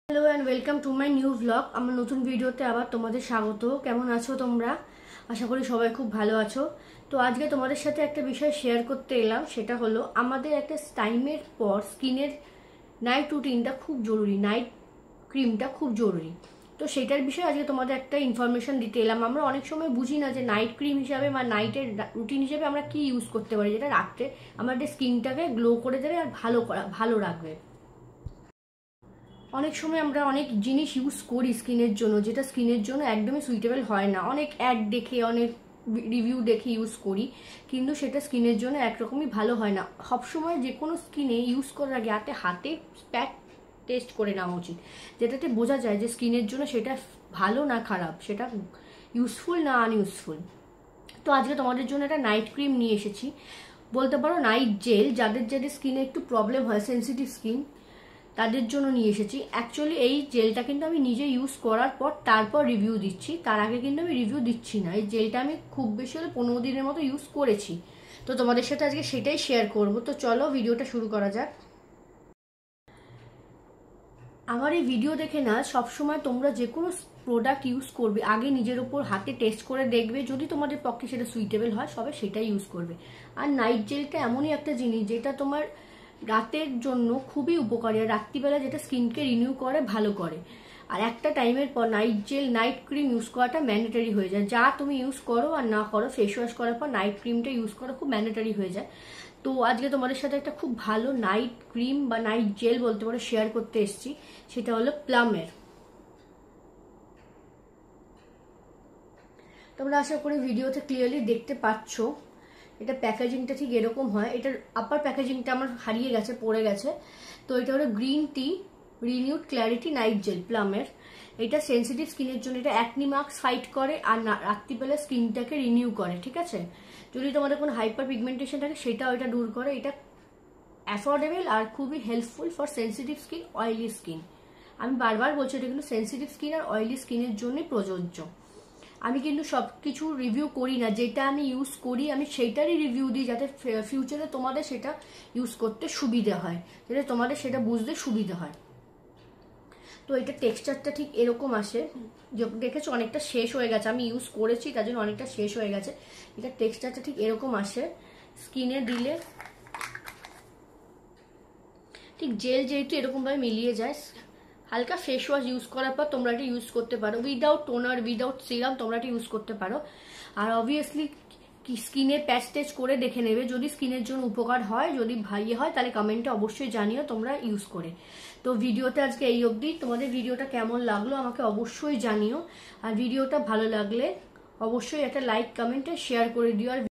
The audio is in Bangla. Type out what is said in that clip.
Hello and welcome to my new blog. আমার নতুন ভিডিওতে আবার তোমাদের স্বাগত। কেমন আছো তোমরা? আশা করি সবাই খুব ভালো আছো। তো আজকে তোমাদের সাথে একটা বিষয় শেয়ার করতে এলাম, সেটা হলো আমাদের একটা টাইমের পর স্কিনের নাইট রুটিনটা খুব জরুরি, নাইট ক্রিমটা খুব জরুরি। তো সেটার বিষয়ে আজকে তোমাদের একটা ইনফরমেশন দিতে এলাম। আমরা অনেক সময় বুঝি না যে নাইট ক্রিম হিসাবে বা নাইটের রুটিন হিসেবে আমরা কি ইউজ করতে পারি, যেটা রাত্রে আমাদের স্কিনটাকে গ্লো করে দেবে আর ভালো রাখবে। অনেক সময় আমরা অনেক জিনিস ইউজ করি স্কিনের জন্য, যেটা স্কিনের জন্য একদমই সুইটেবল হয় না। অনেক অ্যাড দেখে, অনেক রিভিউ দেখে ইউজ করি, কিন্তু সেটা স্কিনের জন্য একরকমই ভালো হয় না। সবসময় যে কোনো স্কিনে ইউজ করার আগে হাতে প্যাক টেস্ট করে নেওয়া উচিত, যেটাতে বোঝা যায় যে স্কিনের জন্য সেটা ভালো না খারাপ, সেটা ইউজফুল না আনইউজফুল। তো আজকে তোমাদের জন্য একটা নাইট ক্রিম নিয়ে এসেছি, বলতে পারো নাইট জেল। যাদের যাদের স্কিনে একটু প্রবলেম হয়, সেন্সিটিভ স্কিন, তাদের জন্য নিয়ে এসেছি। অ্যাকচুয়ালি এই জেলটা কিন্তু আমি নিজে ইউজ করার পর তারপর রিভিউ দিচ্ছি, তার আগে কিন্তু আমি রিভিউ দিচ্ছি না। এই জেলটা আমি খুব বেশি হলে 15 দিনের মতো ইউজ করেছি, তো তোমাদের সাথে আজকে সেটাই শেয়ার করব। তো চলো ভিডিওটা শুরু করা যাক। আমার এই ভিডিও দেখে না সবসময় তোমরা যে কোনো প্রোডাক্ট ইউজ করবে আগে নিজের ওপর হাতে টেস্ট করে দেখবে, যদি তোমাদের পক্ষে সেটা সুইটেবল হয় সবে সেটাই ইউজ করবে। আর নাইট জেলটা এমনই একটা জিনিস যেটা তোমার রাতের জন্য খুবই উপকারী, আর রাত্রিবেলা যেটা স্কিনকে রিনিউ করে, ভালো করে। আর একটা টাইমের পর night gel, night cream use করাটা ম্যান্ডেটারি হয়ে যায়। যা তুমি ইউজ করো আর না করো, ফেস ওয়াশ করার পর নাইট ক্রিমটা ইউজ করা খুব ম্যান্ডেটারি হয়ে যায়। তো আজকে তোমাদের সাথে একটা খুব ভালো নাইট ক্রিম বা নাইট জেল বলতে পারো শেয়ার করতে এসেছি, সেটা হলো প্লামের। তোমরা আশা করি ভিডিওতে ক্লিয়ারলি দেখতে পাচ্ছ। এটা প্যাকেজিংটা ঠিক এরকম হয়। এটার আপার প্যাকেজিংটা আমার হারিয়ে গেছে, পড়ে গেছে। তো এটা হলো green tea renewed clarity night gel প্লামের। এটা সেন্সিটিভ স্কিনের জন্য, এটা অ্যাকনি মার্কস ফাইট করে আর রাত্রিবেলা স্কিনটাকে রিনিউ করে, ঠিক আছে? যদি তোমাদের কোনো হাইপার পিগমেন্টেশন থাকে সেটাও এটা দূর করে। এটা অ্যাফোর্ডেবল আর খুবই helpful for sensitive skin, oily skin. আমি বারবার বলছি এটা কিন্তু সেন্সিটিভ স্কিন আর অয়েলি স্কিনের জন্যই প্রযোজ্য। আমি কিন্তু সব কিছু রিভিউ করি না, যেটা আমি ইউজ করি আমি সেইটারই রিভিউ দিই, যাতে ফিউচারে তোমাদের সেটা ইউজ করতে সুবিধে হয়, যাতে তোমাদের সেটা বুঝতে সুবিধে হয়। তো এটা টেক্সচারটা ঠিক এরকম আসে, দেখেছো অনেকটা শেষ হয়ে গেছে, আমি ইউজ করেছি তার জন্য অনেকটা শেষ হয়ে গেছে। এটা টেক্সচারটা ঠিক এরকম আসে, স্কিনে দিলে ঠিক জেল যেহেতু এরকমভাবে মিলিয়ে যায়। হালকা ফেস ওয়াশ ইউজ করার পর তোমরা এটা ইউজ করতে পারো, উইদাউট টোনার, উইদাউট সিরাম তোমরা এটা ইউজ করতে পারো। আর অবভিয়াসলি স্কিনে প্যাচ টেচ করে দেখে নেবে, যদি স্কিনের জন্য উপকার হয়, যদি ভাইয়ে হয়, তাহলে কমেন্টে অবশ্যই জানিও তোমরা ইউজ করে। তো ভিডিওটা আজকে এই অবধি। তোমাদের ভিডিওটা কেমন লাগলো আমাকে অবশ্যই জানিও, আর ভিডিওটা ভালো লাগলে অবশ্যই একটা লাইক, কমেন্ট আর শেয়ার করে দিও। আর